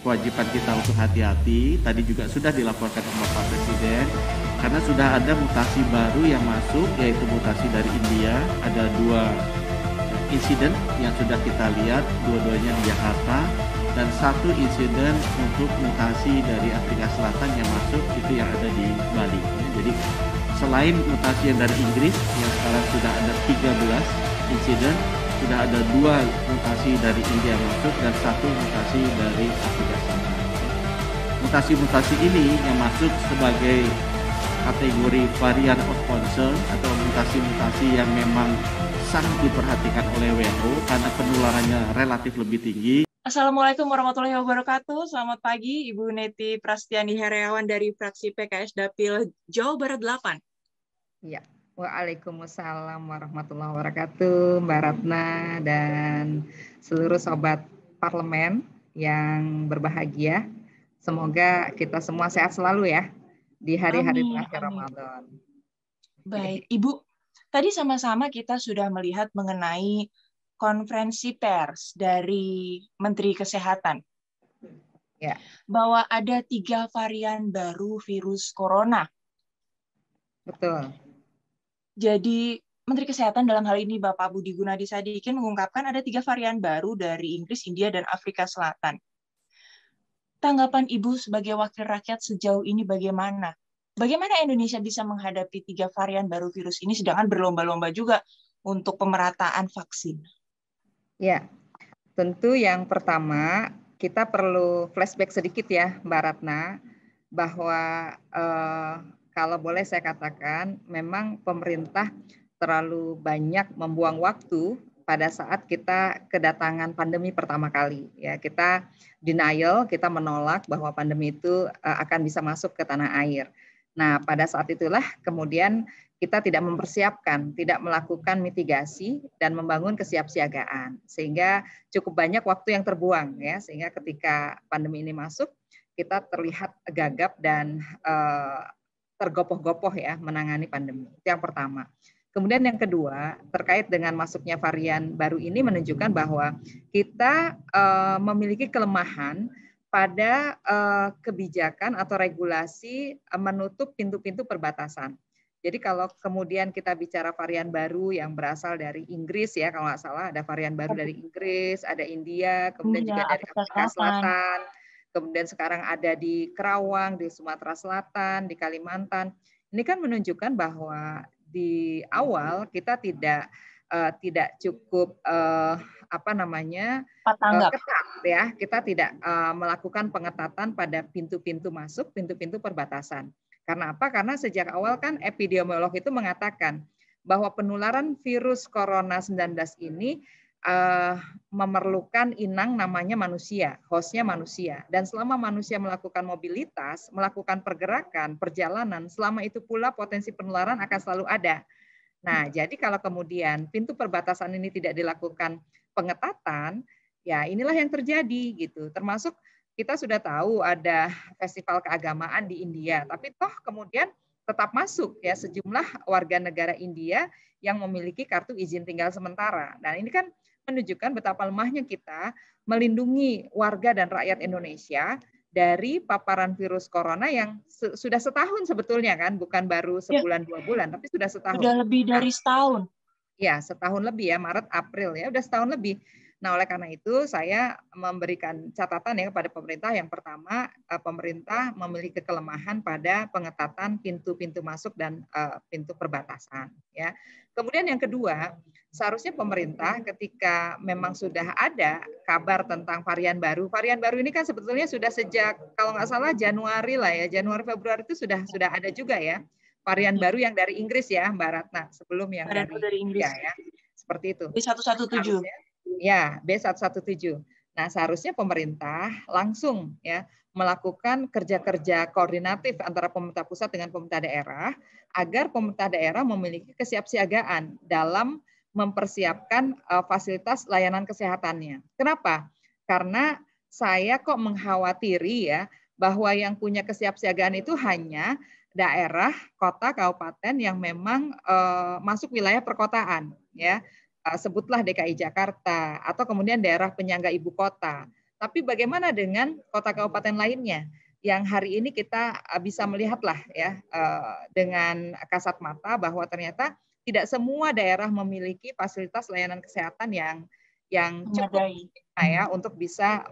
kewajiban kita untuk hati-hati. Tadi juga sudah dilaporkan ke Bapak Presiden, karena sudah ada mutasi baru yang masuk, yaitu mutasi dari India. Ada 2 insiden yang sudah kita lihat, dua-duanya di Jakarta, dan 1 insiden untuk mutasi dari Afrika Selatan yang masuk, itu yang ada di Bali. Jadi selain mutasi yang dari Inggris, yang sekarang sudah ada 13 insiden, sudah ada 2 mutasi dari India masuk dan 1 mutasi dari Afrika Selatan. Mutasi-mutasi ini yang masuk sebagai kategori varian of concern atau mutasi-mutasi yang memang sangat diperhatikan oleh WHO karena penularannya relatif lebih tinggi. Assalamualaikum warahmatullahi wabarakatuh. Selamat pagi, Ibu Neti Prastiani Heriawan dari fraksi PKS Dapil Jawa Barat 8. Ya, waalaikumsalam warahmatullahi wabarakatuh, Mbak Ratna dan seluruh sobat parlemen yang berbahagia. Semoga kita semua sehat selalu ya di hari-hari terakhir Ramadan. Baik, Ibu. Tadi sama-sama kita sudah melihat mengenai konferensi pers dari Menteri Kesehatan. Ya. Bahwa ada 3 varian baru virus corona. Betul. Jadi Menteri Kesehatan dalam hal ini Bapak Budi Gunadi Sadikin mengungkapkan ada 3 varian baru dari Inggris, India, dan Afrika Selatan. Tanggapan Ibu sebagai wakil rakyat sejauh ini bagaimana? Bagaimana Indonesia bisa menghadapi 3 varian baru virus ini sedangkan berlomba-lomba juga untuk pemerataan vaksin? Ya, tentu yang pertama kita perlu flashback sedikit ya Mbak Ratna, bahwa kalau boleh saya katakan memang pemerintah terlalu banyak membuang waktu pada saat kita kedatangan pandemi pertama kali. Ya, kita denial, kita menolak bahwa pandemi itu akan bisa masuk ke tanah air. Nah, pada saat itulah kemudian kita tidak mempersiapkan, tidak melakukan mitigasi dan membangun kesiapsiagaan, sehingga cukup banyak waktu yang terbuang ya, sehingga ketika pandemi ini masuk kita terlihat gagap dan tergopoh-gopoh ya menangani pandemi. Itu yang pertama. Kemudian yang kedua, terkait dengan masuknya varian baru ini menunjukkan bahwa kita memiliki kelemahan pada kebijakan atau regulasi menutup pintu-pintu perbatasan. Jadi kalau kemudian kita bicara varian baru yang berasal dari Inggris ya, kalau nggak salah ada varian baru dari Inggris, ada India, kemudian juga dari Afrika Selatan, kemudian sekarang ada di Kerawang, di Sumatera Selatan, di Kalimantan. Ini kan menunjukkan bahwa di awal kita tidak cukup ketat ya, kita tidak melakukan pengetatan pada pintu-pintu masuk, pintu-pintu perbatasan. Karena apa? Karena sejak awal kan epidemiolog itu mengatakan bahwa penularan virus corona 19 ini memerlukan inang namanya manusia, hostnya manusia. Dan selama manusia melakukan mobilitas, melakukan pergerakan, perjalanan, selama itu pula potensi penularan akan selalu ada. Nah, jadi kalau kemudian pintu perbatasan ini tidak dilakukan pengetatan, ya inilah yang terjadi gitu. Termasuk kita sudah tahu ada festival keagamaan di India, tapi toh kemudian tetap masuk ya sejumlah warga negara India yang memiliki kartu izin tinggal sementara. Nah, ini kan menunjukkan betapa lemahnya kita melindungi warga dan rakyat Indonesia dari paparan virus corona yang sudah setahun sebetulnya kan, bukan baru sebulan 2 bulan, tapi sudah setahun. Sudah lebih dari setahun. Ya, setahun lebih ya, Maret, April ya, udah setahun lebih. Nah, oleh karena itu saya memberikan catatan ya kepada pemerintah. Yang pertama, pemerintah memiliki kelemahan pada pengetatan pintu-pintu masuk dan pintu perbatasan. Ya. Kemudian yang kedua, seharusnya pemerintah ketika memang sudah ada kabar tentang varian baru ini kan sebetulnya sudah sejak kalau nggak salah Januari lah ya, Januari Februari itu sudah ada juga ya varian baru yang dari Inggris ya, Mbak Ratna, sebelum yang dari Inggris ya, seperti itu. B117. Ya, B117. Nah, seharusnya pemerintah langsung ya melakukan kerja-kerja koordinatif antara pemerintah pusat dengan pemerintah daerah agar pemerintah daerah memiliki kesiapsiagaan dalam mempersiapkan fasilitas layanan kesehatannya. Kenapa? Karena saya kok mengkhawatiri ya bahwa yang punya kesiapsiagaan itu hanya daerah, kota, kabupaten yang memang masuk wilayah perkotaan ya. Sebutlah DKI Jakarta atau kemudian daerah penyangga ibu kota. Tapi bagaimana dengan kota kabupaten lainnya yang hari ini kita bisa melihatlah ya dengan kasat mata bahwa ternyata tidak semua daerah memiliki fasilitas layanan kesehatan yang cukup ya untuk bisa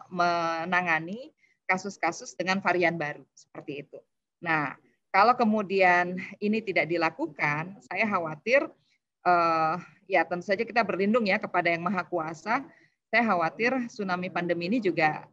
menangani kasus-kasus dengan varian baru seperti itu. Nah, kalau kemudian ini tidak dilakukan, saya khawatir ya tentu saja kita berlindung ya kepada Yang Maha Kuasa. Saya khawatir tsunami pandemi ini juga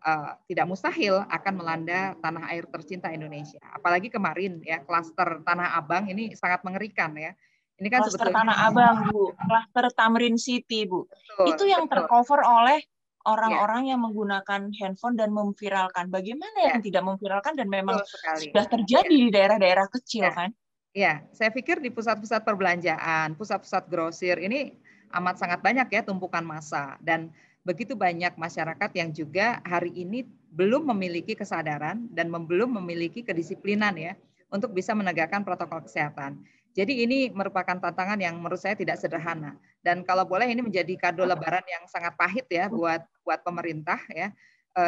tidak mustahil akan melanda tanah air tercinta Indonesia. Apalagi kemarin ya klaster Tanah Abang ini sangat mengerikan ya. Ini kan klaster sebetulnya Tanah Abang, Bu, klaster Tamrin City, Bu. Betul, itu yang tercover oleh orang-orang yang menggunakan handphone dan memviralkan. Bagaimana yang tidak memviralkan dan memang sudah terjadi di daerah-daerah kecil kan? Ya, saya pikir di pusat-pusat perbelanjaan, pusat-pusat grosir ini amat sangat banyak ya tumpukan massa dan begitu banyak masyarakat yang juga hari ini belum memiliki kesadaran dan belum memiliki kedisiplinan ya untuk bisa menegakkan protokol kesehatan. Jadi ini merupakan tantangan yang menurut saya tidak sederhana. Dan kalau boleh ini menjadi kado lebaran yang sangat pahit ya buat pemerintah ya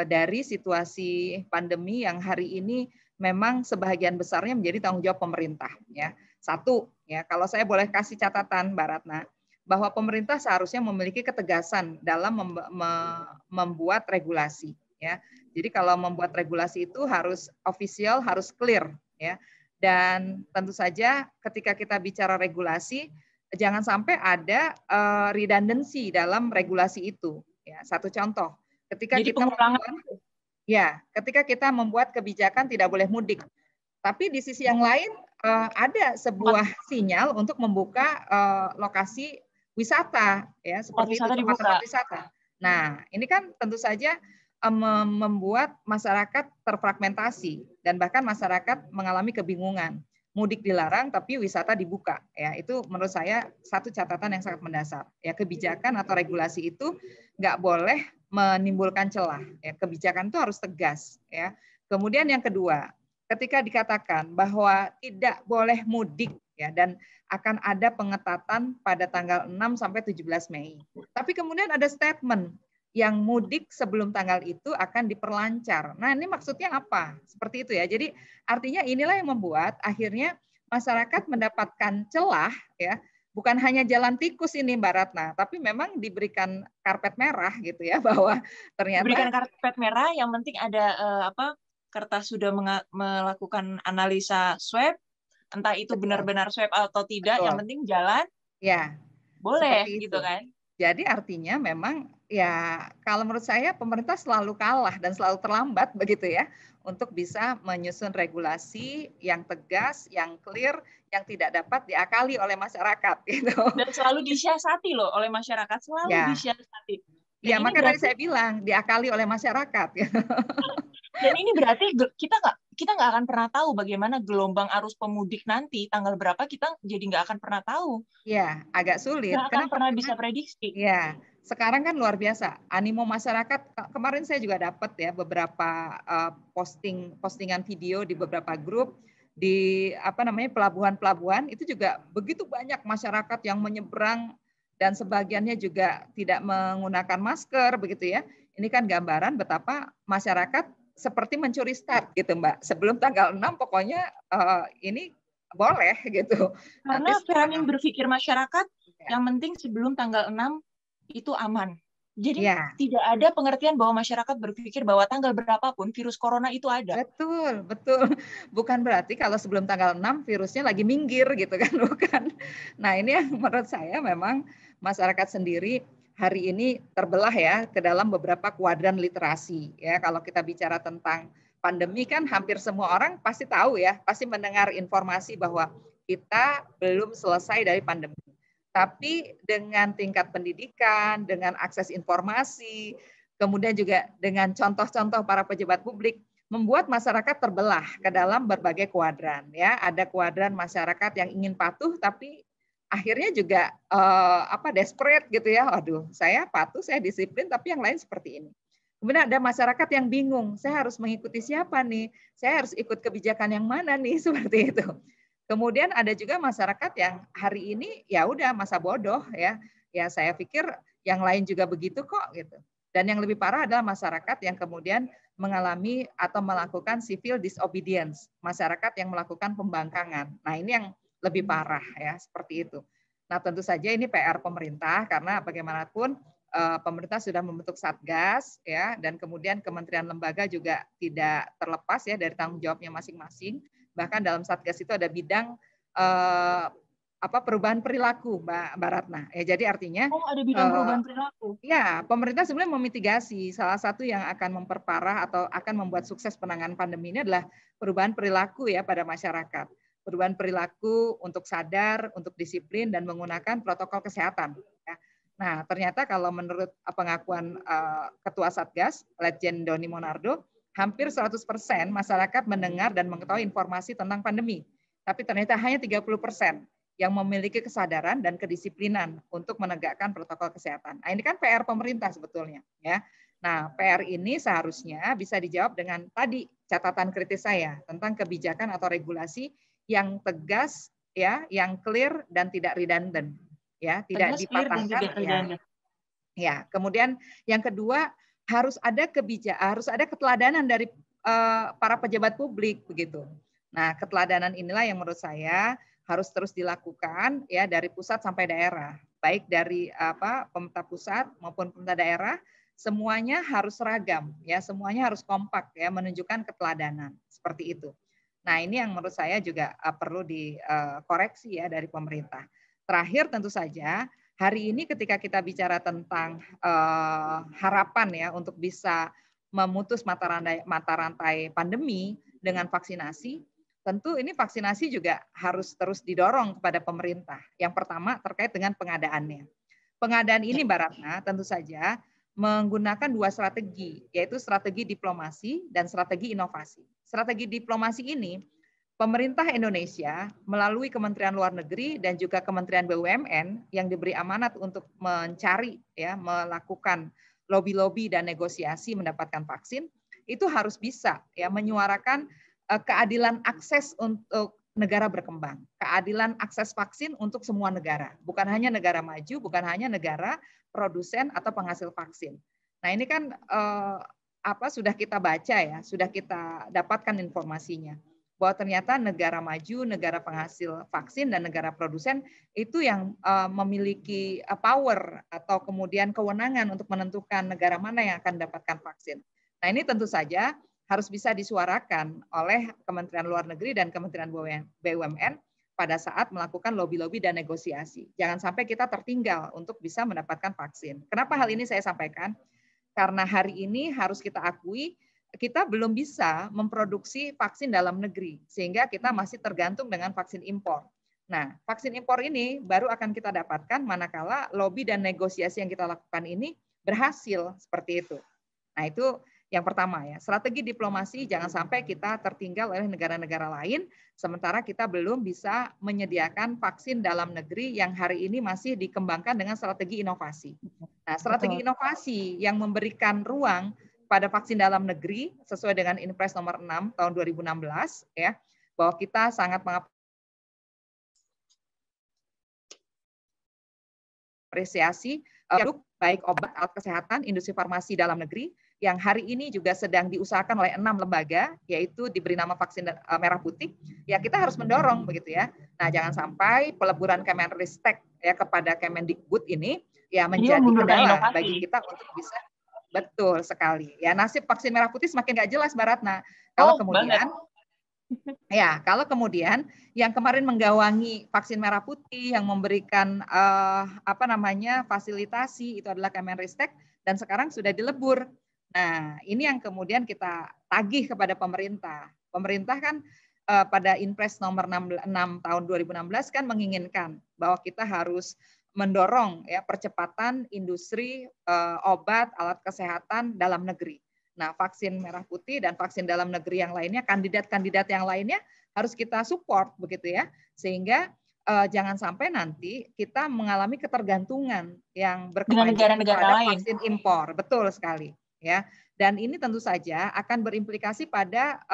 dari situasi pandemi yang hari ini memang sebahagian besarnya menjadi tanggung jawab pemerintah ya. Satu ya, kalau saya boleh kasih catatan Mbak Ratna, bahwa pemerintah seharusnya memiliki ketegasan dalam membuat regulasi ya. Jadi kalau membuat regulasi itu harus official, harus clear ya. Dan tentu saja ketika kita bicara regulasi jangan sampai ada redundancy dalam regulasi itu ya. Satu contoh, ketika jadi pengulangan ya, ketika kita membuat kebijakan tidak boleh mudik, tapi di sisi yang lain ada sebuah sinyal untuk membuka lokasi wisata, ya seperti itu tempat-tempat wisata. Nah, ini kan tentu saja membuat masyarakat terfragmentasi dan bahkan masyarakat mengalami kebingungan. Mudik dilarang, tapi wisata dibuka. Ya, itu menurut saya satu catatan yang sangat mendasar. Ya, kebijakan atau regulasi itu nggak boleh menimbulkan celah. Ya, kebijakan itu harus tegas. Ya. Kemudian yang kedua, ketika dikatakan bahwa tidak boleh mudik ya dan akan ada pengetatan pada tanggal 6 sampai 17 Mei. Tapi kemudian ada statement yang mudik sebelum tanggal itu akan diperlancar. Nah, ini maksudnya apa? Seperti itu ya. Jadi artinya inilah yang membuat akhirnya masyarakat mendapatkan celah ya. Bukan hanya jalan tikus ini Mbak Ratna, tapi memang diberikan karpet merah gitu ya, bahwa ternyata diberikan karpet merah, yang penting ada kertas sudah melakukan analisa swab, entah itu benar-benar swab atau tidak, yang penting jalan. Ya. Boleh gitu kan. Jadi artinya memang ya kalau menurut saya pemerintah selalu kalah dan selalu terlambat begitu ya untuk bisa menyusun regulasi yang tegas, yang clear, yang tidak dapat diakali oleh masyarakat gitu. Dan selalu disiasati loh oleh masyarakat, selalu disiasati. Ya, maka tadi saya bilang diakali oleh masyarakat. Dan ini berarti kita nggak akan pernah tahu bagaimana gelombang arus pemudik nanti tanggal berapa, kita jadi nggak akan pernah tahu. Ya, agak sulit. Nggak akan pernah bisa prediksi. Ya, sekarang kan luar biasa. Animo masyarakat. Kemarin saya juga dapat ya beberapa postingan video di beberapa grup di pelabuhan-pelabuhan itu juga begitu banyak masyarakat yang menyeberang dan sebagiannya juga tidak menggunakan masker begitu ya. Ini kan gambaran betapa masyarakat seperti mencuri start gitu Mbak. Sebelum tanggal 6 pokoknya ini boleh gitu. Karena framing berpikir masyarakat yang penting sebelum tanggal 6 itu aman. Jadi tidak ada pengertian bahwa masyarakat berpikir bahwa tanggal berapapun virus corona itu ada. Betul, betul. Bukan berarti kalau sebelum tanggal 6 virusnya lagi minggir gitu kan, bukan. Nah, ini yang menurut saya memang masyarakat sendiri hari ini terbelah ya ke dalam beberapa kuadran literasi. Ya, kalau kita bicara tentang pandemi kan hampir semua orang pasti tahu ya, pasti mendengar informasi bahwa kita belum selesai dari pandemi. Tapi dengan tingkat pendidikan, dengan akses informasi, kemudian juga dengan contoh-contoh para pejabat publik, membuat masyarakat terbelah ke dalam berbagai kuadran. Ya, ada kuadran masyarakat yang ingin patuh, tapi akhirnya juga desperate gitu ya. Waduh, saya patuh, saya disiplin, tapi yang lain seperti ini. Kemudian ada masyarakat yang bingung, saya harus mengikuti siapa nih? Saya harus ikut kebijakan yang mana nih? Seperti itu. Kemudian ada juga masyarakat yang hari ini ya udah masa bodoh ya. Ya saya pikir yang lain juga begitu kok gitu. Dan yang lebih parah adalah masyarakat yang kemudian mengalami atau melakukan civil disobedience, masyarakat yang melakukan pembangkangan. Nah, ini yang lebih parah ya, seperti itu. Nah, tentu saja ini PR pemerintah karena bagaimanapun pemerintah sudah membentuk satgas ya, dan kemudian kementerian lembaga juga tidak terlepas ya dari tanggung jawabnya masing-masing. Bahkan dalam satgas itu ada bidang perubahan perilaku, Mbak Ratna. Ya, jadi artinya ada bidang perubahan perilaku. Ya, pemerintah sebenarnya memitigasi. Salah satu yang akan memperparah atau akan membuat sukses penanganan pandemi ini adalah perubahan perilaku ya pada masyarakat. Perubahan perilaku untuk sadar, untuk disiplin dan menggunakan protokol kesehatan. Ya. Nah, ternyata kalau menurut pengakuan Ketua Satgas, Letjen Doni Monardo, hampir 100% masyarakat mendengar dan mengetahui informasi tentang pandemi. Tapi ternyata hanya 30% yang memiliki kesadaran dan kedisiplinan untuk menegakkan protokol kesehatan. Nah, ini kan PR pemerintah sebetulnya, ya. Nah, PR ini seharusnya bisa dijawab dengan tadi catatan kritis saya tentang kebijakan atau regulasi yang tegas, ya, yang clear dan tidak redundant, ya, tidak dipatahkan. Ya, kemudian yang kedua harus ada keteladanan dari para pejabat publik begitu. Nah, keteladanan inilah yang menurut saya harus terus dilakukan ya dari pusat sampai daerah, baik dari pemerintah pusat maupun pemerintah daerah, semuanya harus seragam ya, semuanya harus kompak ya, menunjukkan keteladanan seperti itu. Nah, ini yang menurut saya juga perlu dikoreksi ya dari pemerintah. Terakhir tentu saja hari ini ketika kita bicara tentang harapan ya untuk bisa memutus mata rantai pandemi dengan vaksinasi, tentu ini vaksinasi juga harus terus didorong kepada pemerintah. Yang pertama terkait dengan pengadaannya. Pengadaan ini Mbak Ratna tentu saja menggunakan dua strategi, yaitu strategi diplomasi dan strategi inovasi. Strategi diplomasi ini pemerintah Indonesia melalui Kementerian Luar Negeri dan juga Kementerian BUMN yang diberi amanat untuk mencari ya, melakukan lobby-lobby dan negosiasi mendapatkan vaksin, itu harus bisa ya menyuarakan keadilan akses untuk negara berkembang, keadilan akses vaksin untuk semua negara, bukan hanya negara maju, bukan hanya negara produsen atau penghasil vaksin. Nah, ini kan sudah kita baca ya, sudah kita dapatkan informasinya bahwa ternyata negara maju, negara penghasil vaksin dan negara produsen itu yang memiliki power atau kemudian kewenangan untuk menentukan negara mana yang akan mendapatkan vaksin. Nah, ini tentu saja harus bisa disuarakan oleh Kementerian Luar Negeri dan Kementerian BUMN pada saat melakukan lobby-lobby dan negosiasi. Jangan sampai kita tertinggal untuk bisa mendapatkan vaksin. Kenapa hal ini saya sampaikan? Karena hari ini harus kita akui, kita belum bisa memproduksi vaksin dalam negeri, sehingga kita masih tergantung dengan vaksin impor. Nah, vaksin impor ini baru akan kita dapatkan manakala lobby dan negosiasi yang kita lakukan ini berhasil, seperti itu. Nah, itu yang pertama ya, strategi diplomasi jangan sampai kita tertinggal oleh negara-negara lain, sementara kita belum bisa menyediakan vaksin dalam negeri yang hari ini masih dikembangkan dengan strategi inovasi. Nah, strategi inovasi yang memberikan ruang pada vaksin dalam negeri sesuai dengan Inpres nomor 6 tahun 2016 ya, bahwa kita sangat mengapresiasi produk baik obat, alat kesehatan, industri farmasi dalam negeri yang hari ini juga sedang diusahakan oleh 6 lembaga, yaitu diberi nama vaksin merah putih, ya kita harus mendorong begitu ya. Nah, jangan sampai peleburan Kemenristek ya kepada Kemendikbud ini ya menjadi kendala bagi kita untuk bisa. Betul sekali. Ya, nasib vaksin merah putih semakin nggak jelas, Mbak Ratna. Kalau kemudian ya, kalau kemudian yang kemarin menggawangi vaksin merah putih yang memberikan fasilitasi itu adalah Kemenristek dan sekarang sudah dilebur. Nah, ini yang kemudian kita tagih kepada pemerintah. Pemerintah kan pada Inpres nomor 6 tahun 2016 kan menginginkan bahwa kita harus mendorong ya percepatan industri obat, alat kesehatan dalam negeri. Nah, vaksin merah putih dan vaksin dalam negeri yang lainnya, kandidat-kandidat yang lainnya harus kita support begitu ya, sehingga jangan sampai nanti kita mengalami ketergantungan yang berkepanjangan pada vaksin impor. Betul sekali ya. Dan ini tentu saja akan berimplikasi pada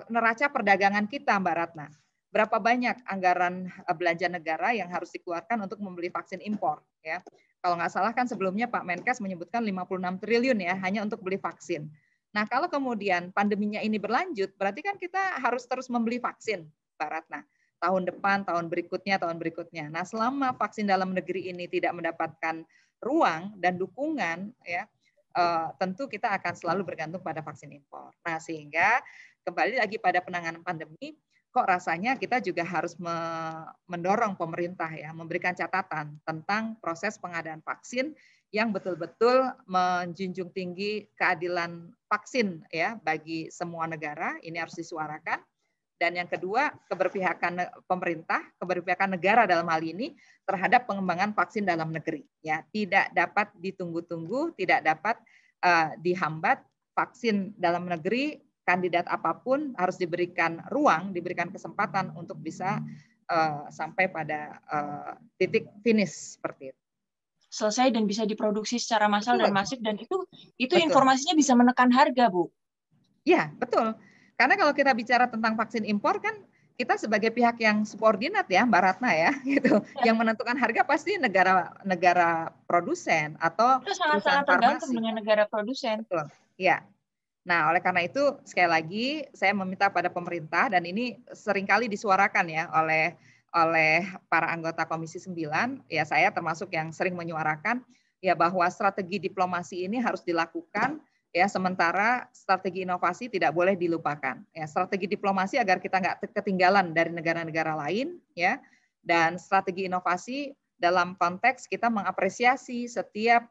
neraca perdagangan kita, Mbak Ratna. Berapa banyak anggaran belanja negara yang harus dikeluarkan untuk membeli vaksin impor ya. Kalau nggak salah kan sebelumnya Pak Menkes menyebutkan 56 triliun ya hanya untuk beli vaksin. Nah, kalau kemudian pandeminya ini berlanjut, berarti kan kita harus terus membeli vaksin, Mbak Ratna. Tahun depan, tahun berikutnya. Nah, selama vaksin dalam negeri ini tidak mendapatkan ruang dan dukungan, ya, tentu kita akan selalu bergantung pada vaksin impor. Nah, sehingga kembali lagi pada penanganan pandemi, kok rasanya kita juga harus mendorong pemerintah ya, memberikan catatan tentang proses pengadaan vaksin yang betul-betul menjunjung tinggi keadilan vaksin ya bagi semua negara, ini harus disuarakan. Dan yang kedua, keberpihakan pemerintah, keberpihakan negara dalam hal ini terhadap pengembangan vaksin dalam negeri. Ya, tidak dapat ditunggu-tunggu, tidak dapat dihambat. Vaksin dalam negeri, kandidat apapun harus diberikan ruang, diberikan kesempatan untuk bisa sampai pada titik finish seperti itu. Selesai dan bisa diproduksi secara massal dan masif, dan itu Betul. Informasinya bisa menekan harga, Bu. Iya, betul. Karena kalau kita bicara tentang vaksin impor kan kita sebagai pihak yang subordinat ya, Mbak Ratna ya, gitu. Ya. Yang menentukan harga pasti negara produsen atau itu sangat tergantung dengan negara produsen. Betul. Ya. Nah, oleh karena itu sekali lagi saya meminta pada pemerintah, dan ini seringkali disuarakan ya oleh para anggota Komisi 9, ya saya termasuk yang sering menyuarakan ya bahwa strategi diplomasi ini harus dilakukan ya, sementara strategi inovasi tidak boleh dilupakan. Ya, strategi diplomasi agar kita nggak ketinggalan dari negara-negara lain ya, dan strategi inovasi dalam konteks kita mengapresiasi setiap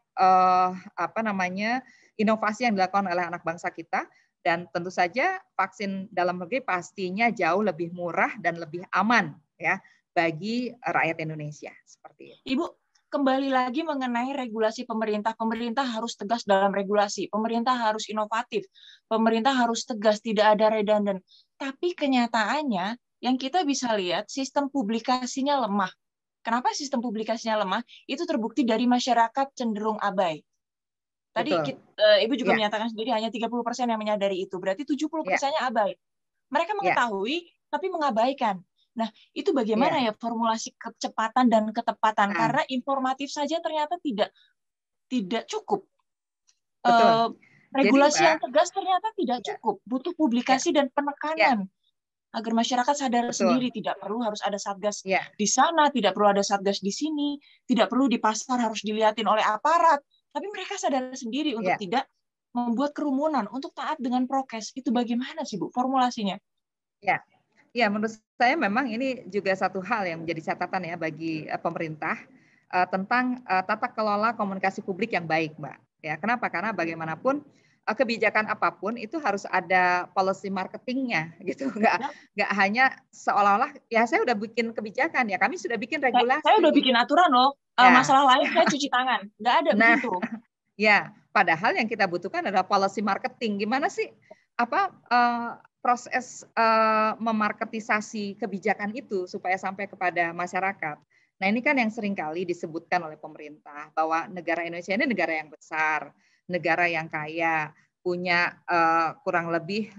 inovasi yang dilakukan oleh anak bangsa kita. Dan tentu saja vaksin dalam negeri pastinya jauh lebih murah dan lebih aman ya bagi rakyat Indonesia seperti itu. Ibu, kembali lagi mengenai regulasi pemerintah. Pemerintah harus tegas dalam regulasi. Pemerintah harus inovatif. Pemerintah harus tegas, tidak ada redundant. Tapi kenyataannya yang kita bisa lihat sistem publikasinya lemah. Kenapa sistem publikasinya lemah? Itu terbukti dari masyarakat cenderung abai. Tadi Ibu juga menyatakan sendiri hanya 30% yang menyadari itu. Berarti 70%-nya abai. Mereka mengetahui tapi mengabaikan. Nah, itu bagaimana ya formulasi kecepatan dan ketepatan? Karena informatif saja ternyata tidak cukup. Regulasi yang tegas ternyata tidak cukup. Butuh publikasi dan penekanan agar masyarakat sadar sendiri. Tidak perlu harus ada satgas di sana, tidak perlu ada satgas di sini, tidak perlu di pasar harus dilihatin oleh aparat. Tapi mereka sadar sendiri untuk tidak membuat kerumunan, untuk taat dengan prokes. Itu bagaimana sih, Bu, formulasinya? Ya, menurut saya memang ini juga satu hal yang menjadi catatan ya bagi pemerintah tentang tata kelola komunikasi publik yang baik, Mbak. Ya, kenapa? Karena bagaimanapun kebijakan apapun itu harus ada policy marketingnya, gitu. Nggak hanya seolah-olah ya saya udah bikin kebijakan ya, kami sudah bikin regulasi. Saya udah bikin aturan loh. Masalah lain saya cuci tangan. Nggak ada begitu. Ya, padahal yang kita butuhkan adalah policy marketing. Gimana sih proses memarketisasi kebijakan itu supaya sampai kepada masyarakat. Nah, ini kan yang seringkali disebutkan oleh pemerintah bahwa negara Indonesia ini negara yang besar, negara yang kaya, punya kurang lebih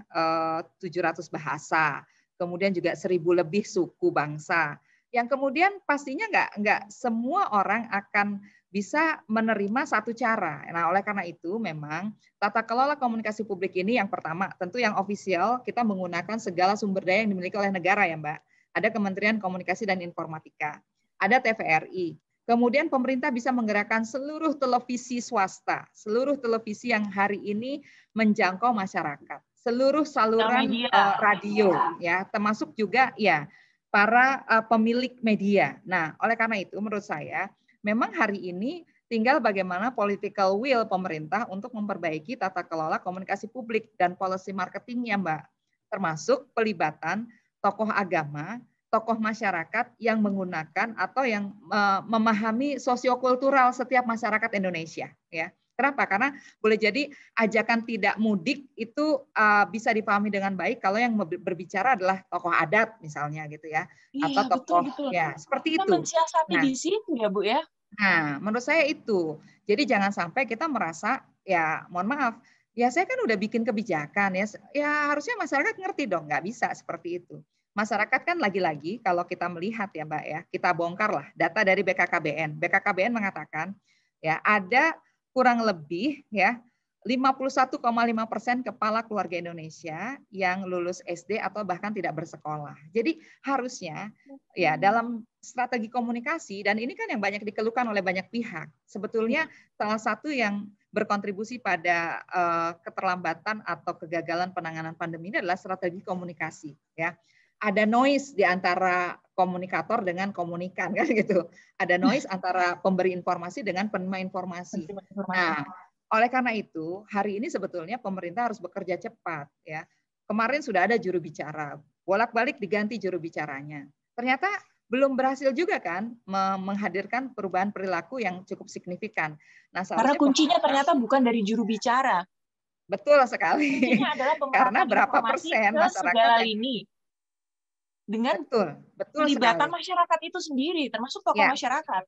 700 bahasa, kemudian juga 1.000 lebih suku bangsa. Yang kemudian pastinya nggak semua orang akan bisa menerima satu cara. Nah, oleh karena itu memang tata kelola komunikasi publik ini yang pertama, tentu yang ofisial kita menggunakan segala sumber daya yang dimiliki oleh negara ya, Mbak. Ada Kementerian Komunikasi dan Informatika, ada TVRI. Kemudian pemerintah bisa menggerakkan seluruh televisi swasta, seluruh televisi yang hari ini menjangkau masyarakat, seluruh saluran radio ya, termasuk juga ya para pemilik media. Nah, oleh karena itu menurut saya memang hari ini tinggal bagaimana political will pemerintah untuk memperbaiki tata kelola komunikasi publik dan policy marketingnya, Mbak. Termasuk pelibatan tokoh agama, tokoh masyarakat yang menggunakan atau yang memahami sosiokultural setiap masyarakat Indonesia. Ya. Kenapa? Karena boleh jadi ajakan tidak mudik itu bisa dipahami dengan baik kalau yang berbicara adalah tokoh adat misalnya gitu ya, atau tokoh betul. Ya seperti kita itu. Mensiasati di situ ya, Bu ya. Nah, menurut saya itu. Jadi jangan sampai kita merasa ya mohon maaf, ya saya kan udah bikin kebijakan ya harusnya masyarakat ngerti dong, nggak bisa seperti itu. Masyarakat kan lagi-lagi kalau kita melihat ya Mbak ya, kita bongkar lah data dari BKKBN. BKKBN mengatakan ya ada kurang lebih ya 51,5% kepala keluarga Indonesia yang lulus SD atau bahkan tidak bersekolah. Jadi harusnya ya dalam strategi komunikasi, dan ini kan yang banyak dikeluhkan oleh banyak pihak, sebetulnya salah satu yang berkontribusi pada keterlambatan atau kegagalan penanganan pandemi ini adalah strategi komunikasi. Ya, ada noise di antara komunikator dengan komunikan kan gitu. Ada noise antara pemberi informasi dengan penerima informasi. Nah, oleh karena itu, hari ini sebetulnya pemerintah harus bekerja cepat. Ya, kemarin sudah ada juru bicara, bolak-balik diganti juru bicaranya. Ternyata belum berhasil juga kan menghadirkan perubahan perilaku yang cukup signifikan. Nah, karena kuncinya ternyata bukan dari juru bicara. Betul sekali. Kuncinya adalah karena berapa persen masyarakat yang ini dengan betul pelibatan sekali. Masyarakat itu sendiri, termasuk tokoh masyarakat.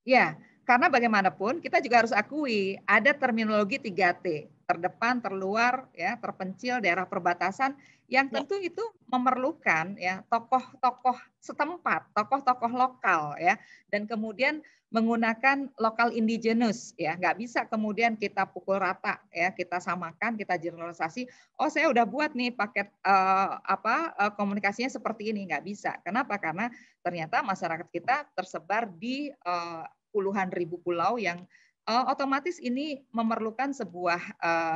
Ya, karena bagaimanapun kita juga harus akui ada terminologi 3T, terdepan, terluar, ya, terpencil, daerah perbatasan, yang tentu itu memerlukan ya tokoh-tokoh setempat, tokoh-tokoh lokal ya, dan kemudian menggunakan lokal indigenous ya, nggak bisa kemudian kita pukul rata ya, kita samakan, kita generalisasi. Oh, saya udah buat nih paket komunikasinya seperti ini, nggak bisa. Kenapa? Karena ternyata masyarakat kita tersebar di puluhan ribu pulau yang otomatis ini memerlukan sebuah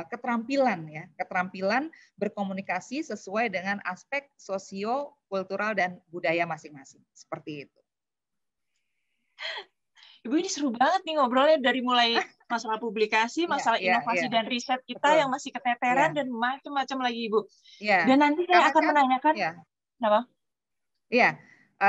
keterampilan ya, keterampilan berkomunikasi sesuai dengan aspek sosio, kultural dan budaya masing-masing. Seperti itu. Ibu, ini seru banget nih ngobrolnya, dari mulai masalah publikasi, masalah inovasi dan riset kita yang masih keteteran dan macam-macam lagi, Ibu. Dan nanti saya akan menanyakan kenapa? Iya.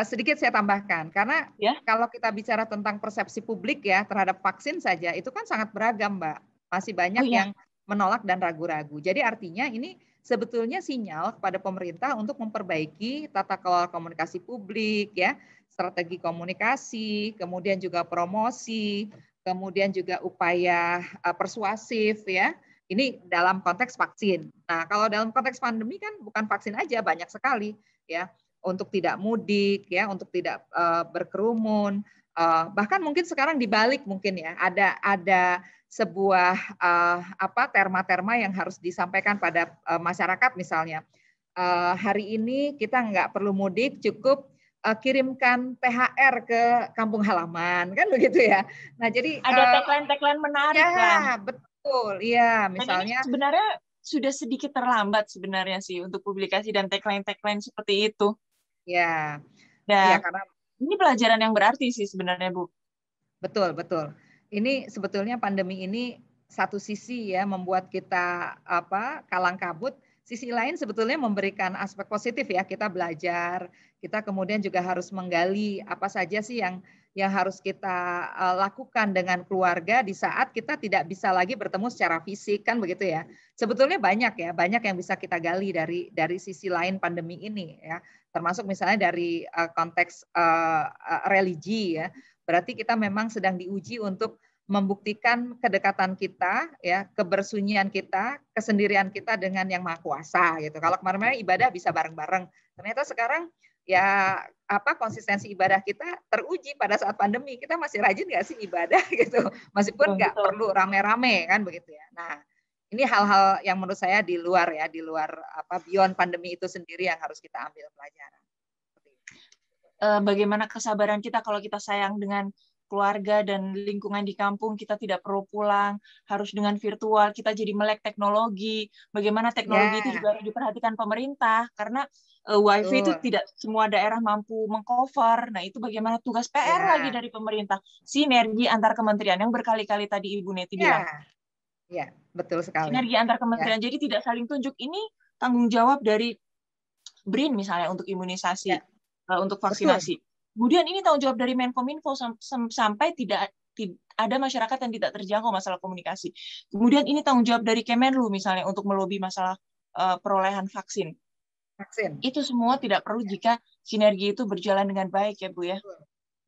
Sedikit saya tambahkan, karena kalau kita bicara tentang persepsi publik ya terhadap vaksin saja, itu kan sangat beragam, Mbak. Masih banyak yang menolak dan ragu-ragu. Jadi artinya ini sebetulnya sinyal kepada pemerintah untuk memperbaiki tata kelola komunikasi publik, ya, strategi komunikasi, kemudian juga promosi, kemudian juga upaya persuasif, ya. Ini dalam konteks vaksin. Nah, kalau dalam konteks pandemi kan bukan vaksin aja, banyak sekali, ya. Untuk tidak mudik ya, untuk tidak berkerumun, bahkan mungkin sekarang dibalik mungkin ya, ada sebuah terma-terma yang harus disampaikan pada masyarakat, misalnya hari ini kita nggak perlu mudik, cukup kirimkan THR ke kampung halaman, kan begitu ya. Nah, jadi ada tagline menarik lah. Betul, iya, misalnya. Dan ini sebenarnya sudah sedikit terlambat sebenarnya sih untuk publikasi dan tagline seperti itu. Ya, karena ini pelajaran yang berarti sih sebenarnya, Bu. Betul. Ini sebetulnya pandemi ini satu sisi ya membuat kita kalang kabut, sisi lain sebetulnya memberikan aspek positif ya, kita belajar, kita kemudian juga harus menggali apa saja sih yang harus kita lakukan dengan keluarga di saat kita tidak bisa lagi bertemu secara fisik, kan begitu ya. Sebetulnya banyak yang bisa kita gali dari sisi lain pandemi ini ya. Termasuk misalnya dari konteks religi ya, berarti kita memang sedang diuji untuk membuktikan kedekatan kita ya, kebersunyian kita, kesendirian kita dengan Yang Maha Kuasa gitu. Kalau kemarin-kemarin ibadah bisa bareng-bareng, ternyata sekarang ya konsistensi ibadah kita teruji pada saat pandemi. Kita masih rajin nggak sih ibadah gitu, meskipun nggak perlu rame-rame kan begitu ya. Nah, ini hal-hal yang menurut saya di luar beyond pandemi itu sendiri yang harus kita ambil pelajaran. Bagaimana kesabaran kita kalau kita sayang dengan keluarga dan lingkungan di kampung, kita tidak perlu pulang, harus dengan virtual, kita jadi melek teknologi. Bagaimana teknologi itu juga harus diperhatikan pemerintah, karena WiFi itu tidak semua daerah mampu mengcover. Nah, itu bagaimana tugas PR lagi dari pemerintah. Sinergi antar kementerian yang berkali-kali tadi Ibu Neti bilang. Ya, betul sekali. Sinergi antar kementerian, jadi tidak saling tunjuk. Ini tanggung jawab dari BRIN misalnya untuk imunisasi, untuk vaksinasi. Betul. Kemudian ini tanggung jawab dari Menkominfo sampai tidak ada masyarakat yang tidak terjangkau masalah komunikasi. Kemudian ini tanggung jawab dari Kemenlu misalnya untuk melobi masalah perolehan vaksin. Itu semua tidak perlu jika sinergi itu berjalan dengan baik ya Bu ya.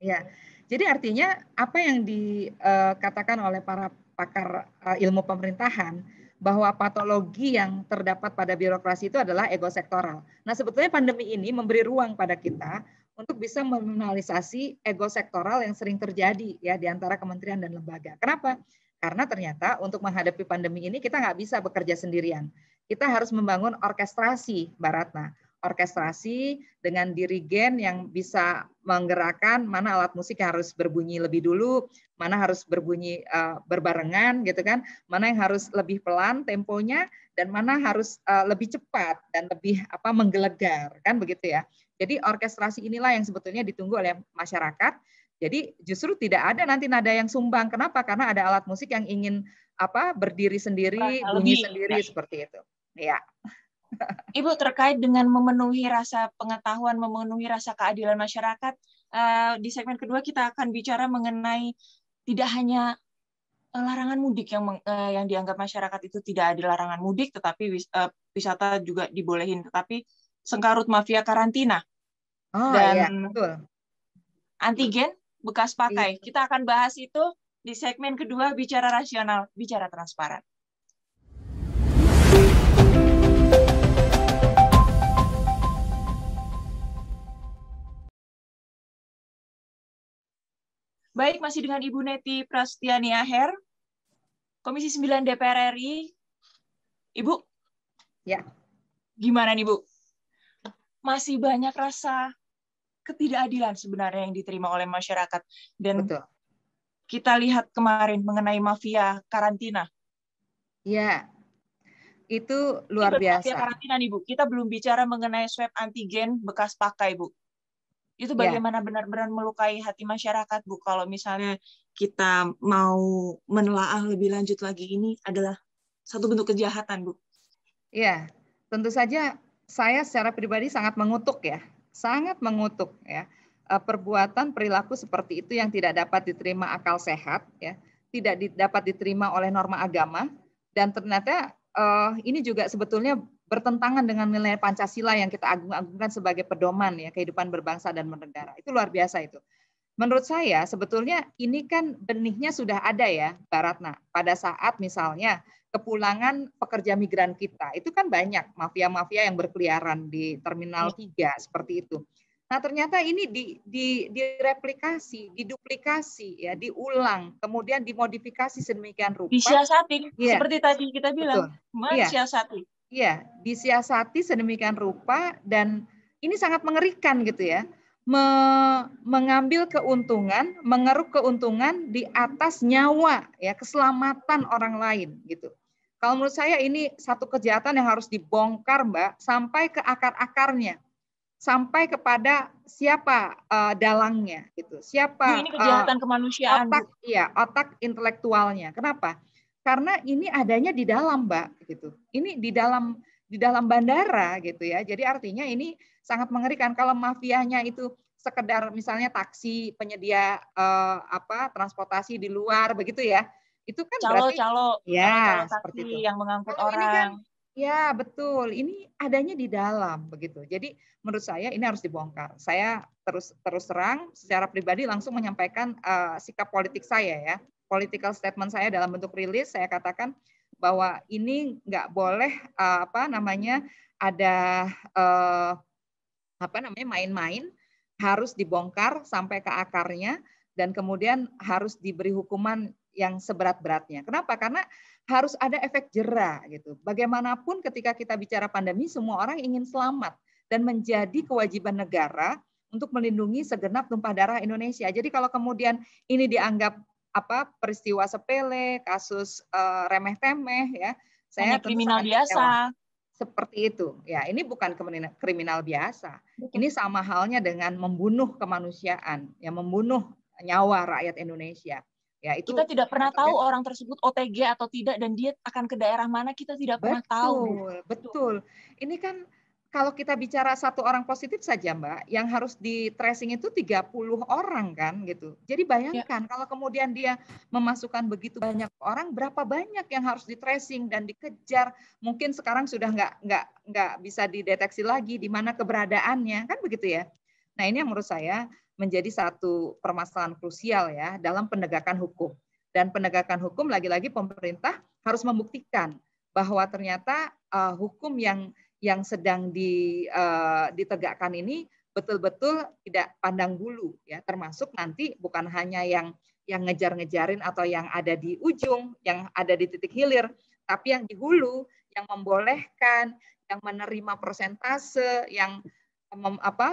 Ya, jadi artinya apa yang dikatakan oleh para pakar ilmu pemerintahan bahwa patologi yang terdapat pada birokrasi itu adalah ego sektoral. Nah, sebetulnya pandemi ini memberi ruang pada kita untuk bisa meminimalisasi ego sektoral yang sering terjadi ya di antara kementerian dan lembaga. Kenapa? Karena ternyata untuk menghadapi pandemi ini kita nggak bisa bekerja sendirian. Kita harus membangun orkestrasi, Mbak Ratna. Orkestrasi dengan dirigen yang bisa menggerakkan mana alat musik yang harus berbunyi lebih dulu, mana harus berbunyi berbarengan gitu kan, mana yang harus lebih pelan temponya dan mana harus lebih cepat dan lebih menggelegar kan begitu ya. Jadi orkestrasi inilah yang sebetulnya ditunggu oleh masyarakat. Jadi justru tidak ada nanti nada yang sumbang. Kenapa? Karena ada alat musik yang ingin berdiri sendiri, bunyi sendiri seperti itu. Ya. Ibu, terkait dengan memenuhi rasa pengetahuan, memenuhi rasa keadilan masyarakat, di segmen kedua kita akan bicara mengenai tidak hanya larangan mudik yang dianggap masyarakat itu tidak ada larangan mudik, tetapi wisata juga dibolehin, tetapi sengkarut mafia karantina dan ya, betul. Antigen bekas pakai. Kita akan bahas itu di segmen kedua, bicara rasional, bicara transparan. Baik, masih dengan Ibu Neti Prastiani Aher, Komisi 9 DPR RI. Ibu, ya, gimana nih Bu? Masih banyak rasa ketidakadilan sebenarnya yang diterima oleh masyarakat. Dan betul. Kita lihat kemarin mengenai mafia karantina. Ya, itu luar biasa. Mafia karantina nih Bu, kita belum bicara mengenai swab antigen bekas pakai Bu. Itu bagaimana benar-benar melukai hati masyarakat, Bu, kalau misalnya kita mau menelaah lebih lanjut lagi, ini adalah satu bentuk kejahatan, Bu. Iya, tentu saja saya secara pribadi sangat mengutuk ya, perbuatan perilaku seperti itu yang tidak dapat diterima akal sehat, ya, tidak dapat diterima oleh norma agama, dan ternyata ini juga sebetulnya bertentangan dengan nilai Pancasila yang kita agung-agungkan sebagai pedoman ya kehidupan berbangsa dan bernegara. Itu luar biasa itu. Menurut saya sebetulnya ini kan benihnya sudah ada ya, Mbak Ratna. Pada saat misalnya kepulangan pekerja migran kita, itu kan banyak mafia-mafia yang berkeliaran di Terminal 3 seperti itu. Nah, ternyata ini direplikasi, diduplikasi ya, diulang, kemudian dimodifikasi sedemikian rupa. Disiasati, seperti tadi kita bilang, mensiasati. Iya, disiasati sedemikian rupa dan ini sangat mengerikan gitu ya. Mengambil keuntungan, mengeruk keuntungan di atas nyawa ya, keselamatan orang lain gitu. Kalau menurut saya ini satu kejahatan yang harus dibongkar, Mbak, sampai ke akar-akarnya. Sampai kepada siapa dalangnya gitu. Siapa ini kejahatan kemanusiaan, otak intelektualnya. Kenapa? Karena ini adanya di dalam, Mbak, gitu. Ini di dalam bandara, gitu ya. Jadi artinya ini sangat mengerikan. Kalau mafianya itu sekedar misalnya taksi penyedia transportasi di luar, begitu ya. Itu kan berarti calo seperti itu. Yang mengangkut orang. Ini kan, ya betul. Ini adanya di dalam, begitu. Jadi menurut saya ini harus dibongkar. Saya terus terang secara pribadi langsung menyampaikan sikap politik saya ya. Political statement saya dalam bentuk rilis, saya katakan bahwa ini nggak boleh ada main-main, harus dibongkar sampai ke akarnya dan kemudian harus diberi hukuman yang seberat-beratnya. Kenapa? Karena harus ada efek jera gitu. Bagaimanapun ketika kita bicara pandemi, semua orang ingin selamat dan menjadi kewajiban negara untuk melindungi segenap tumpah darah Indonesia. Jadi kalau kemudian ini dianggap peristiwa sepele, kasus remeh-temeh ya, saya kriminal biasa. Seperti itu. Ya, ini bukan kriminal biasa. Ini sama halnya dengan membunuh kemanusiaan, ya membunuh nyawa rakyat Indonesia. Ya, itu kita tidak pernah tahu orang tersebut OTG atau tidak dan dia akan ke daerah mana, kita tidak pernah tahu. Betul. Ini kan kalau kita bicara satu orang positif saja, Mbak, yang harus di tracing itu 30 orang kan gitu. Jadi bayangkan kalau kemudian dia memasukkan begitu banyak orang, berapa banyak yang harus di tracing dan dikejar. Mungkin sekarang sudah nggak bisa dideteksi lagi di mana keberadaannya, kan begitu ya. Nah, ini yang menurut saya menjadi satu permasalahan krusial ya dalam penegakan hukum. Dan penegakan hukum lagi-lagi pemerintah harus membuktikan bahwa ternyata hukum yang sedang ditegakkan ini betul-betul tidak pandang bulu ya, termasuk nanti bukan hanya yang ngejar-ngejarin atau yang ada di ujung, yang ada di titik hilir, tapi yang di hulu, yang membolehkan, yang menerima persentase, yang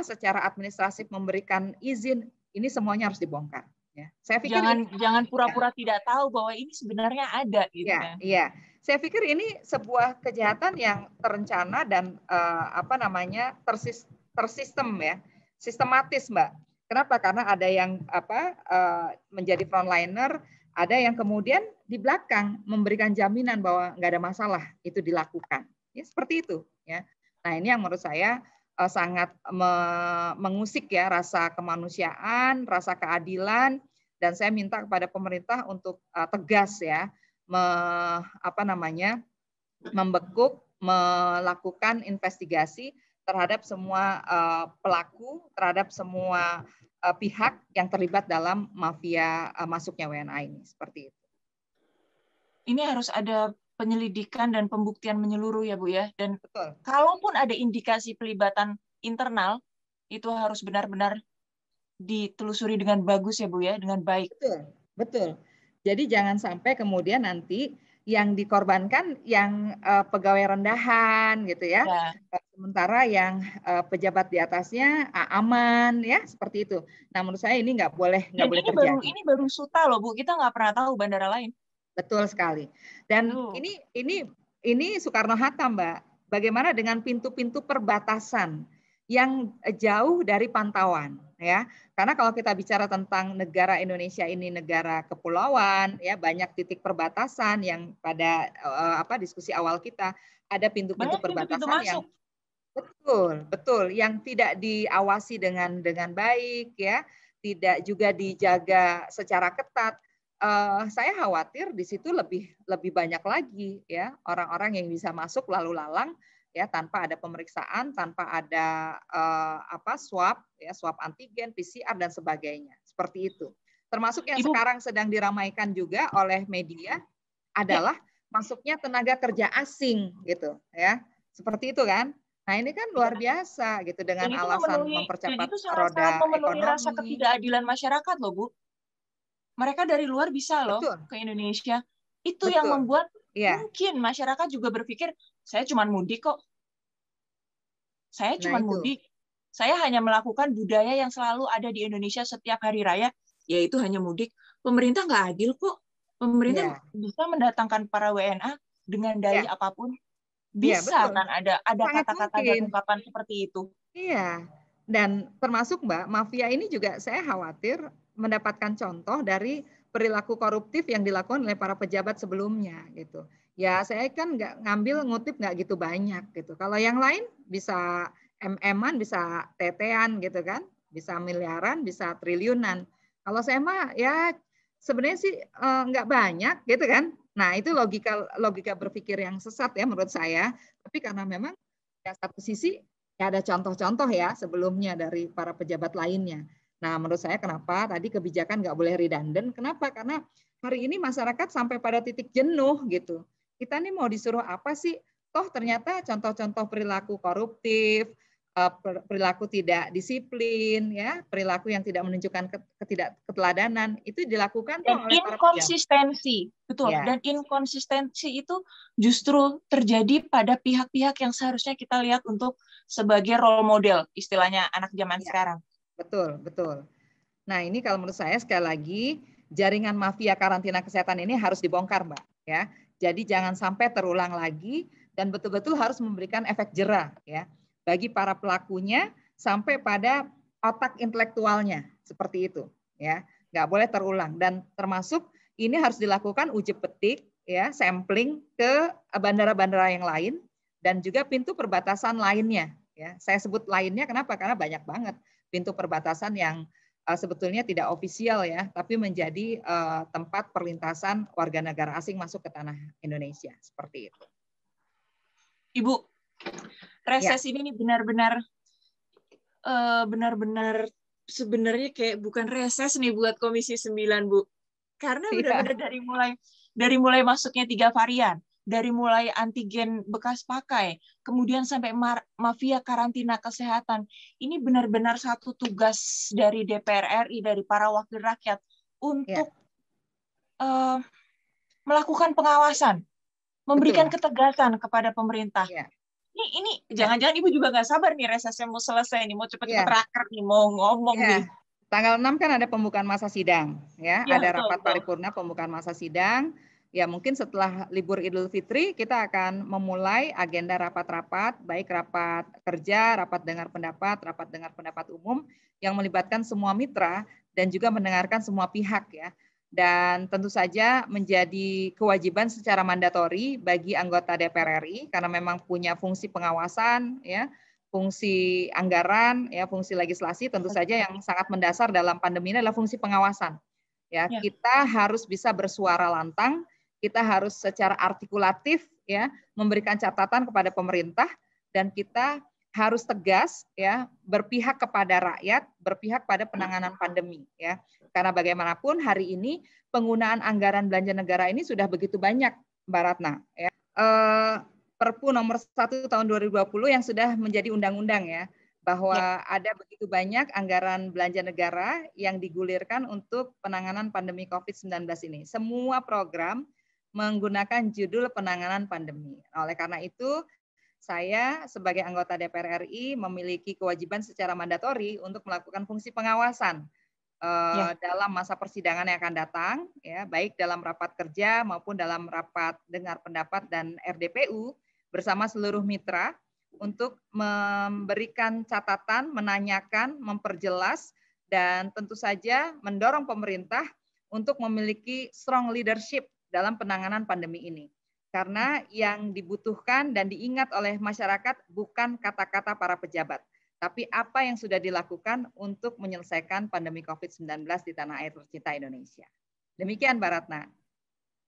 secara administratif memberikan izin, ini semuanya harus dibongkar. Ya. Saya pikir jangan pura-pura tidak tahu bahwa ini sebenarnya ada gitu ya, kan. Iya. Saya pikir ini sebuah kejahatan yang terencana dan tersistem ya, sistematis, Mbak. Kenapa? Karena ada yang menjadi frontliner, ada yang kemudian di belakang memberikan jaminan bahwa nggak ada masalah itu dilakukan. Ya, seperti itu ya. Nah, ini yang menurut saya sangat mengusik ya rasa kemanusiaan, rasa keadilan, dan saya minta kepada pemerintah untuk tegas ya membekuk, melakukan investigasi terhadap semua pelaku, terhadap semua pihak yang terlibat dalam mafia masuknya WNA ini, seperti itu. Ini harus ada penyelidikan dan pembuktian menyeluruh ya Bu ya. Dan betul. Kalaupun ada indikasi pelibatan internal, itu harus benar-benar ditelusuri dengan bagus ya Bu ya, dengan baik. Betul, betul. Jadi jangan sampai kemudian nanti yang dikorbankan yang pegawai rendahan gitu ya. Sementara yang pejabat di atasnya aman ya, seperti itu. Nah, menurut saya ini nggak boleh terjadi. Ini baru Suta loh Bu, kita nggak pernah tahu bandara lain. Betul sekali. Dan ini Soekarno-Hatta, Mbak. Bagaimana dengan pintu-pintu perbatasan yang jauh dari pantauan, ya? Karena kalau kita bicara tentang negara Indonesia ini negara kepulauan, ya banyak titik perbatasan yang pada diskusi awal kita ada pintu-pintu perbatasan yang betul, yang tidak diawasi dengan baik, ya, tidak juga dijaga secara ketat. Saya khawatir di situ lebih banyak lagi ya orang-orang yang bisa masuk lalu lalang ya tanpa ada pemeriksaan, tanpa ada swab antigen, PCR dan sebagainya. Seperti itu. Termasuk yang sekarang sedang diramaikan juga oleh media adalah masuknya tenaga kerja asing gitu ya. Seperti itu kan? Nah, ini kan luar biasa gitu dengan alasan mempercepat roda ekonomi. Rasa ketidakadilan masyarakat loh, Bu. Mereka dari luar bisa loh ke Indonesia. Itu yang membuat mungkin masyarakat juga berpikir, saya cuma mudik kok. Saya cuma mudik. Saya hanya melakukan budaya yang selalu ada di Indonesia setiap hari raya, yaitu hanya mudik. Pemerintah nggak adil kok. Pemerintah bisa mendatangkan para WNA dengan dalih apapun. Bisa kan ada kata-kata dan ungkapan seperti itu. Iya. Dan termasuk Mbak, mafia ini juga saya khawatir mendapatkan contoh dari perilaku koruptif yang dilakukan oleh para pejabat sebelumnya gitu. Ya saya kan ngutip nggak gitu banyak gitu. Kalau yang lain bisa MM-an, bisa TT-an gitu kan, bisa miliaran, bisa triliunan. Kalau saya mah ya sebenarnya sih nggak banyak gitu kan. Nah itu logika berpikir yang sesat ya menurut saya. Tapi karena memang ya satu sisi ya ada contoh-contoh ya sebelumnya dari para pejabat lainnya. Nah, menurut saya kenapa tadi kebijakan nggak boleh redundant? Kenapa? Karena hari ini masyarakat sampai pada titik jenuh gitu. Kita nih mau disuruh apa sih? Toh ternyata contoh-contoh perilaku koruptif, perilaku tidak disiplin, ya, perilaku yang tidak menunjukkan ketidakteladanan itu dilakukan dan oleh para inkonsistensi, betul. Ya. Dan inkonsistensi itu justru terjadi pada pihak-pihak yang seharusnya kita lihat untuk sebagai role model, istilahnya anak zaman sekarang. Betul. Nah, ini kalau menurut saya sekali lagi jaringan mafia karantina kesehatan ini harus dibongkar, Mbak, ya. Jadi jangan sampai terulang lagi dan betul-betul harus memberikan efek jera ya bagi para pelakunya sampai pada otak intelektualnya seperti itu, ya. Nggak boleh terulang dan termasuk ini harus dilakukan uji petik ya, sampling ke bandara-bandara yang lain dan juga pintu perbatasan lainnya ya. Saya sebut lainnya kenapa? Karena banyak banget pintu perbatasan yang sebetulnya tidak ofisial ya, tapi menjadi tempat perlintasan warga negara asing masuk ke tanah Indonesia seperti itu. Ibu, reses ini benar-benar sebenarnya kayak bukan reses nih buat Komisi 9, Bu. Karena benar-benar dari mulai masuknya 3 varian, dari mulai antigen bekas pakai, kemudian sampai mafia karantina kesehatan. Ini benar-benar satu tugas dari DPR RI, dari para wakil rakyat untuk melakukan pengawasan, memberikan ketegasan kepada pemerintah. Ini jangan-jangan Ibu juga nggak sabar nih resesnya mau selesai nih, mau cepet-cepet raker nih, mau ngomong nih. Tanggal 6 kan ada pembukaan masa sidang, ya, ada betul, rapat paripurna pembukaan masa sidang. Ya mungkin setelah libur Idul Fitri kita akan memulai agenda rapat-rapat, baik rapat kerja, rapat dengar pendapat umum yang melibatkan semua mitra dan juga mendengarkan semua pihak ya. Dan tentu saja menjadi kewajiban secara mandatori bagi anggota DPR RI karena memang punya fungsi pengawasan ya, fungsi anggaran ya, fungsi legislasi tentu saja yang sangat mendasar dalam pandemi ini adalah fungsi pengawasan. Ya, kita harus bisa bersuara lantang, kita harus secara artikulatif ya memberikan catatan kepada pemerintah dan kita harus tegas ya berpihak kepada rakyat, berpihak pada penanganan pandemi ya. Karena bagaimanapun hari ini penggunaan anggaran belanja negara ini sudah begitu banyak, Mbak Ratna ya. Perpu nomor 1 tahun 2020 yang sudah menjadi undang-undang ya, bahwa ada begitu banyak anggaran belanja negara yang digulirkan untuk penanganan pandemi COVID-19 ini. Semua program menggunakan judul penanganan pandemi. Oleh karena itu, saya sebagai anggota DPR RI memiliki kewajiban secara mandatori untuk melakukan fungsi pengawasan dalam masa persidangan yang akan datang, ya, baik dalam rapat kerja maupun dalam rapat dengar pendapat dan RDPU bersama seluruh mitra untuk memberikan catatan, menanyakan, memperjelas, dan tentu saja mendorong pemerintah untuk memiliki strong leadership dalam penanganan pandemi ini. Karena yang dibutuhkan dan diingat oleh masyarakat bukan kata-kata para pejabat, tapi apa yang sudah dilakukan untuk menyelesaikan pandemi COVID-19 di tanah air tercinta Indonesia. Demikian, Mbak Ratna.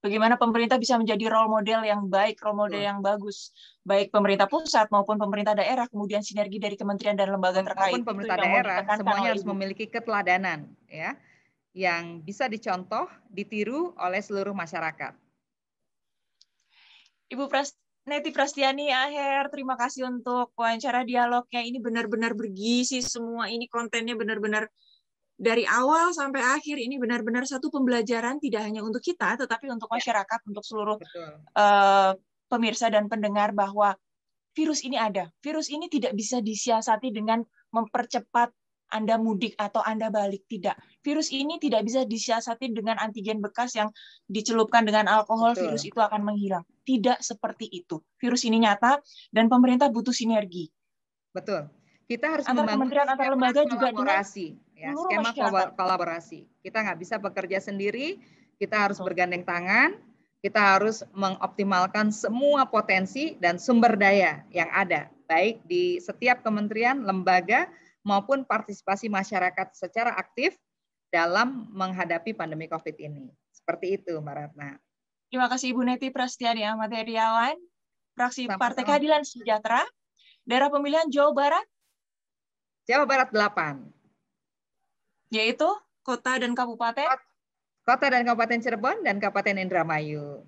Bagaimana pemerintah bisa menjadi role model yang baik, role model yang bagus, baik pemerintah pusat maupun pemerintah daerah, kemudian sinergi dari kementerian dan lembaga terkait. Maupun pemerintah daerah, semuanya harus memiliki keteladanan, ya, yang bisa dicontoh, ditiru oleh seluruh masyarakat. Ibu Neti Prastiani Aher, terima kasih untuk wawancara dialognya. Ini benar-benar bergizi semua, ini kontennya benar-benar dari awal sampai akhir, ini benar-benar satu pembelajaran tidak hanya untuk kita, tetapi untuk masyarakat, untuk seluruh pemirsa dan pendengar bahwa virus ini ada. Virus ini tidak bisa disiasati dengan mempercepat Anda mudik atau Anda balik. Tidak. Virus ini tidak bisa disiasati dengan antigen bekas yang dicelupkan dengan alkohol, virus itu akan menghilang. Tidak seperti itu. Virus ini nyata dan pemerintah butuh sinergi. Betul. Kita harus antar kementerian, antar lembaga juga kolaborasi, ya, skema kolaborasi. Kita nggak bisa bekerja sendiri, kita harus bergandeng tangan, kita harus mengoptimalkan semua potensi dan sumber daya yang ada, baik di setiap kementerian, lembaga, maupun partisipasi masyarakat secara aktif dalam menghadapi pandemi COVID ini. Seperti itu, Mbak Ratna. Terima kasih Ibu Neti Prastiani Ahmad Heriawan, fraksi Partai Keadilan Sejahtera, daerah pemilihan Jawa Barat. Jawa Barat 8. Yaitu kota dan kabupaten? Kota dan Kabupaten Cirebon dan Kabupaten Indramayu.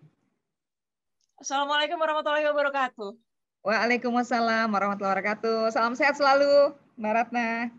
Assalamualaikum warahmatullahi wabarakatuh. Waalaikumsalam warahmatullahi wabarakatuh. Salam sehat selalu, Mbak Ratna.